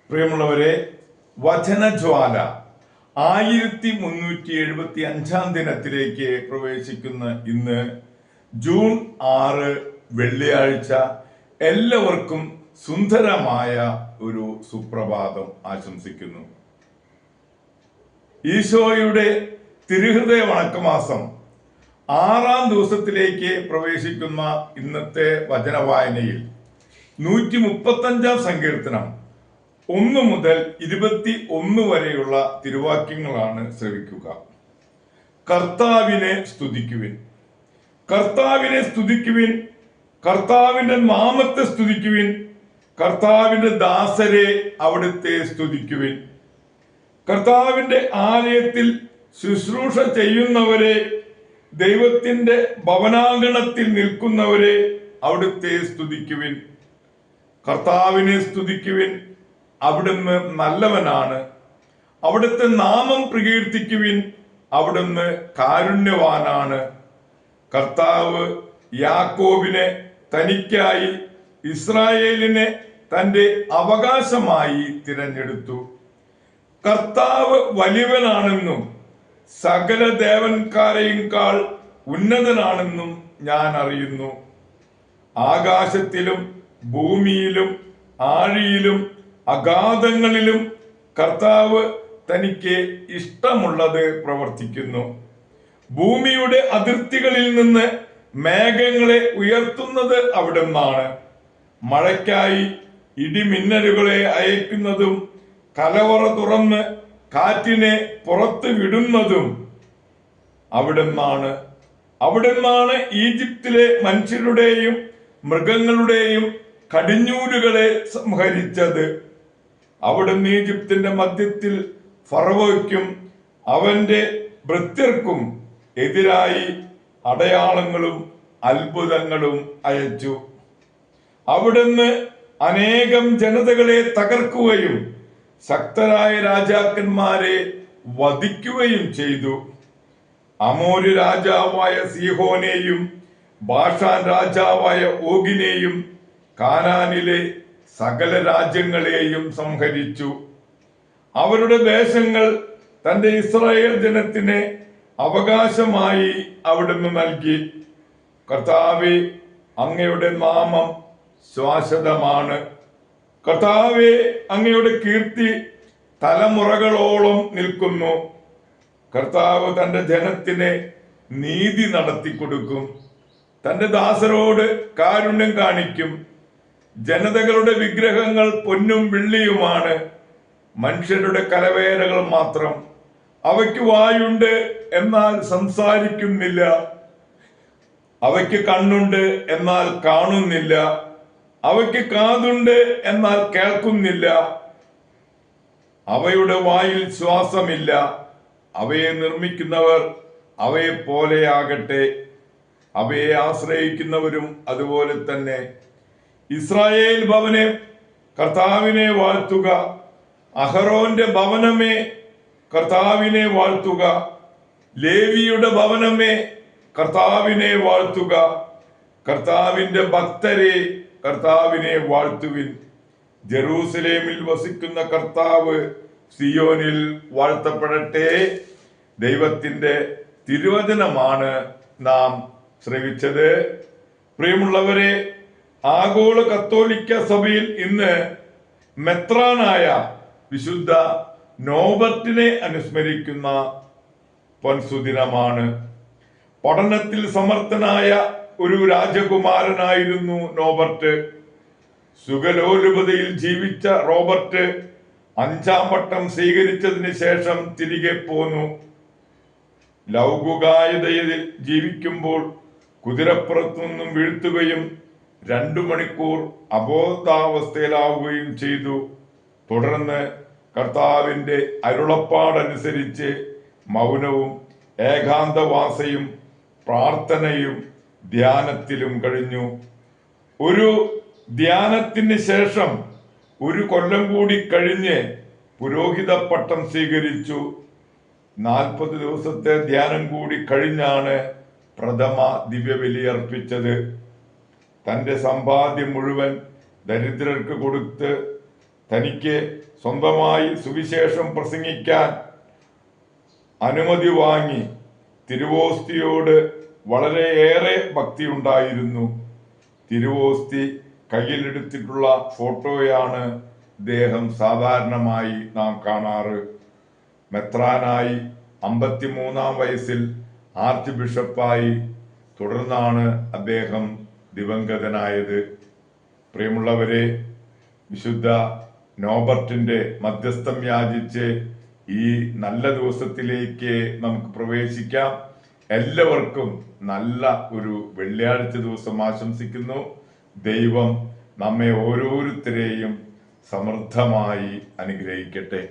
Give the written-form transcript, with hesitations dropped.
പ്രിയമുള്ളവരെ, വചനജ്വാല 1375 ദിനത്തിലേക്ക് പ്രവേശിക്കുന്ന ഇന്ന് ജൂൺ 6 വെള്ളിയാഴ്ച എല്ലാവർക്കും സുന്ദരമായ ഒരു സുപ്രഭാതം ആശംസിക്കുന്നു. ഈശോയുടെ തിരുഹൃദയ വണക്കമാസം 6-ാം ദിവസത്തിലേക്ക് പ്രവേശിക്കുന്ന ഇന്നത്തെ വചനവായനയിൽ 135-ാം സങ്കീർത്തനം 1 മുതൽ 21 വരെയുള്ള തിരുവാക്യങ്ങളാണ് ശ്രവിക്കുക. കർത്താവിനെ സ്തുതിക്കുവിൻ, കർത്താവിനെ സ്തുതിക്കുവിൻ, കർത്താവിന്റെ നാമത്തെ സ്തുതിക്കുവിൻ, കർത്താവിന്റെ ദാസരെ അവിടുത്തെ സ്തുതിക്കുവിൻ. കർത്താവിന്റെ ആലയത്തിൽ ശുശ്രൂഷ ചെയ്യുന്നവരെ, ദൈവത്തിന്റെ ഭവനാങ്കണത്തിൽ നിൽക്കുന്നവരെ അവിടുത്തെ സ്തുതിക്കുവിൻ. കർത്താവിനെ സ്തുതിക്കുവിൻ, അവിടുന്ന് നല്ലവനാണ്. അവിടുത്തെ നാമം പ്രകീർത്തിക്കുവിൻ, അവിടുന്ന് കാരുണ്യവാനാണ്. കർത്താവ് യാക്കോബിനെ തനിക്കായി, ഇസ്രായേലിനെ തന്റെ അവകാശമായി തിരഞ്ഞെടുത്തു. കർത്താവ് വലിയവനാണെന്നും സകല ദേവന്മാരെക്കാൾ ഉന്നതനാണെന്നും ഞാൻ അറിയുന്നു. ആകാശത്തിലും ഭൂമിയിലും ആഴിയിലും അഗാധങ്ങളിലും കർത്താവ് തനിക്ക് ഇഷ്ടമുള്ളത് പ്രവർത്തിക്കുന്നു. ഭൂമിയുടെ അതിർത്തികളിൽ നിന്ന് മേഘങ്ങളെ ഉയർത്തുന്നത് അവിടുന്നാണ്. മഴയ്ക്കായി ഇടിമിന്നലുകളെ അയക്കുന്നതും കലവറ തുറന്ന് കാറ്റിനെ പുറത്തു വിടുന്നതും അവിടുന്നാണ്. അവിടുന്നാണ് ഈജിപ്തിലെ മനുഷ്യരുടെയും മൃഗങ്ങളുടെയും കടിഞ്ഞൂലുകളെ സംഹരിച്ചത്. അവിടുന്ന് ഈജിപ്തിന്റെ മധ്യത്തിൽ ഫറവോയ്ക്കും അവന്റെ ഭൃത്യർക്കും എതിരായി അടയാളങ്ങളും അത്ഭുതങ്ങളും അയച്ചു. അവിടുന്ന് അനേകം ജനതകളെ തകർക്കുകയും ശക്തരായ രാജാക്കന്മാരെ വധിക്കുകയും ചെയ്തു. അമോര് രാജാവായ സീഹോനെയും ബാഷാൻ രാജാവായ ഓഗിനെയും കാനാനിലെ സകല രാജ്യങ്ങളെയും സംഹരിച്ചു. അവരുടെ ദേശങ്ങൾ തന്റെ ഇസ്രായേൽ ജനത്തിന് അവകാശമായി അവിടുന്ന് നൽകി. കർത്താവേ, അങ്ങയുടെ നാമം ശാശ്വതമാണ്. കർത്താവേ, അങ്ങയുടെ കീർത്തി തലമുറകളോളം നിൽക്കുന്നു. കർത്താവ് തന്റെ ജനത്തിന് നീതി നടത്തിക്കൊടുക്കും. തന്റെ ദാസരോട് കാരുണ്യം കാണിക്കും. ജനതകളുടെ വിഗ്രഹങ്ങൾ പൊന്നും വെള്ളിയുമാണ്, മനുഷ്യരുടെ കലവേലകൾ മാത്രം. അവയ്ക്ക് വായുണ്ട്, എന്നാൽ സംസാരിക്കുന്നില്ല. അവയ്ക്ക് കണ്ണുണ്ട്, എന്നാൽ കാണുന്നില്ല. അവയ്ക്ക് കാതുണ്ട്, എന്നാൽ കേൾക്കുന്നില്ല. അവയുടെ വായിൽ ശ്വാസമില്ല. അവയെ നിർമ്മിക്കുന്നവർ അവയെ പോലെയാകട്ടെ. അവയെ ആശ്രയിക്കുന്നവരും അതുപോലെ തന്നെ. ഇസ്രായേൽ ഭവനെ കർത്താവിനെ വാഴ്ത്തുക. അഹറോന്റെ ഭവനമേ കർത്താവിനെ വാഴ്ത്തുക. ലേവിയുടെ ഭവനമേ കർത്താവിനെ വാഴ്ത്തുക. കർത്താവിന്റെ ഭക്തരെ കർത്താവിനെ വാഴ്ത്തുവിൻ. ജെറൂസലേമിൽ വസിക്കുന്ന കർത്താവ് സിയോനിൽ വാഴ്ത്തപ്പെടട്ടെ. ദൈവത്തിന്റെ തിരുവചനമാണ് നാം ശ്രവിച്ചത്. പ്രിയമുള്ളവരെ, ആഗോള കത്തോലിക്ക സഭയിൽ ഇന്ന് മെത്രാനായ വിശുദ്ധ നോബർട്ടിനെ അനുസ്മരിക്കുന്ന പൊൻസുദിനമാണ്. പഠനത്തിൽ സമർത്ഥനായ ഒരു രാജകുമാരനായിരുന്നു നോബർട്ട്. സുഖലോലുപതയിൽ ജീവിച്ച റോബർട്ട് 5-ാം പട്ടം സ്വീകരിച്ചതിന് ശേഷം തിരികെ പോന്നു. ലൗകികായതയിൽ ജീവിക്കുമ്പോൾ കുതിരപ്പുറത്തു നിന്നും വീഴ്ത്തുകയും 2 മണിക്കൂർ അബോധാവസ്ഥയിലാവുകയും ചെയ്തു. തുടർന്ന് കർത്താവിന്റെ അരുളപ്പാടനുസരിച്ച് മൗനവും ഏകാന്തവാസയും പ്രാർത്ഥനയും ധ്യാനത്തിലും കഴിഞ്ഞു. ഒരു ധ്യാനത്തിന് ശേഷം 1 കൊല്ലം കൂടി കഴിഞ്ഞ് പുരോഹിത പട്ടം സ്വീകരിച്ചു. 40 ദിവസത്തെ ധ്യാനം കൂടി കഴിഞ്ഞാണ് പ്രഥമ ദിവ്യബലി അർപ്പിച്ചത്. തന്റെ സമ്പാദ്യം മുഴുവൻ ദരിദ്രർക്ക് കൊടുത്ത് തനിക്ക് സ്വന്തമായി സുവിശേഷം പ്രസംഗിക്കാൻ അനുമതി വാങ്ങി തിരുവോസ്തിയോട് വളരെയേറെ ഭക്തിയുണ്ടായിരുന്നു. തിരുവോസ്തി കയ്യിലെടുത്തിട്ടുള്ള ഫോട്ടോയാണ് ഇദ്ദേഹം സാധാരണമായി നാം കാണാറ്. മെത്രാനായി 53-ാം വയസ്സിൽ ആർച്ച് ബിഷപ്പായി, തുടർന്നാണ് അദ്ദേഹം ദിവംഗതനായത്. പ്രിയമുള്ളവരെ, വിശുദ്ധ നോബർട്ടിന്റെ മധ്യസ്ഥം യാചിച്ച് ഈ നല്ല ദിവസത്തിലേക്ക് നമുക്ക് പ്രവേശിക്കാം. എല്ലാവർക്കും നല്ല ഒരു വെള്ളിയാഴ്ച ദിവസം ആശംസിക്കുന്നു. ദൈവം നമ്മെ ഓരോരുത്തരെയും സമൃദ്ധമായി അനുഗ്രഹിക്കട്ടെ.